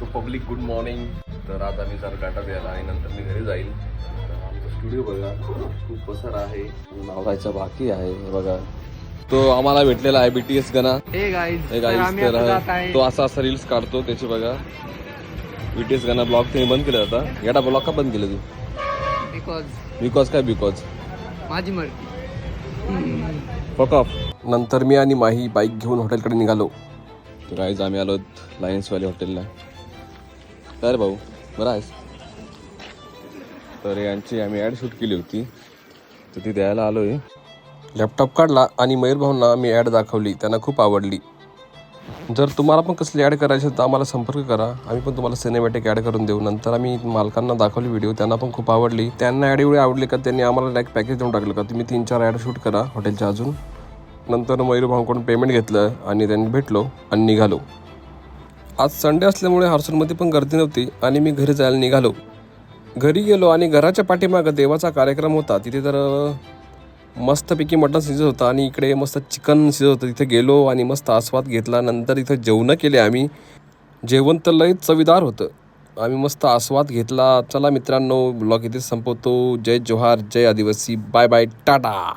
तो public good morning. तर आता मी जर गाठा द्यायला आणि नंतर मी घरी जाईल. तर आमचा स्टुडिओ बघा खूप पसार आहे, नावायचा बाकी आहे. हे बघा तो आम्हाला भेटलेला आहे BTS गणा. हे गाईज तर तो असा रील्स काढतो त्याची बघा. BTS गणा ब्लॉग त्यांनी बंद केला होता. याडा ब्लॉग का बंद केलं तू? बिकॉज काय बिकॉज माझी मर्जी. Fuck off. नंतर मी आणि माही बाईक घेऊन हॉटेलकडे निघालो. तर गाईज आम्ही आलो लायन्सवाले हॉटेलला. तर भाऊ बरं आहेस? तर यांची आम्ही ॲड शूट केली होती तर ती द्यायला आलो आहे. लॅपटॉप काढला आणि मयूर भाऊंना मी ॲड दाखवली. त्यांना खूप आवडली. जर तुम्हाला पण कसली ॲड करायची तर आम्हाला संपर्क करा. आम्ही पण तुम्हाला सिनेमॅटिक ॲड करून देऊ. नंतर आम्ही मालकांना दाखवली व्हिडिओ. त्यांना पण खूप आवडली. त्यांना ॲड एवढी आवडली का त्यांनी आम्हाला डायरेक्ट पॅकेज देऊन टाकलं का तुम्ही 3-4 ॲड शूट करा हॉटेलच्या अजून. नंतर मयूर भाऊंकडून पेमेंट घेतलं आणि त्यांनी भेटलो आणि निघालो. आज संडे असल्यामुळे हॉर्सनमध्ये पण गर्दी नव्हती आणि मी घरी जायला निघालो. घरी गेलो आणि घराच्या पाठीमागं देवाचा कार्यक्रम होता. तिथे तर मस्तपैकी मटण शिजत होता आणि इकडे मस्त चिकन शिजत होतं. तिथे गेलो आणि मस्त आस्वाद घेतला. नंतर इथं जेवणं केले आम्ही. जेवण तर लई चवीदार होतं. आम्ही मस्त आस्वाद घेतला. चला मित्रांनो, ब्लॉग इथे संपवतो. जय जोहार, जय आदिवासी. Bye bye, Tata.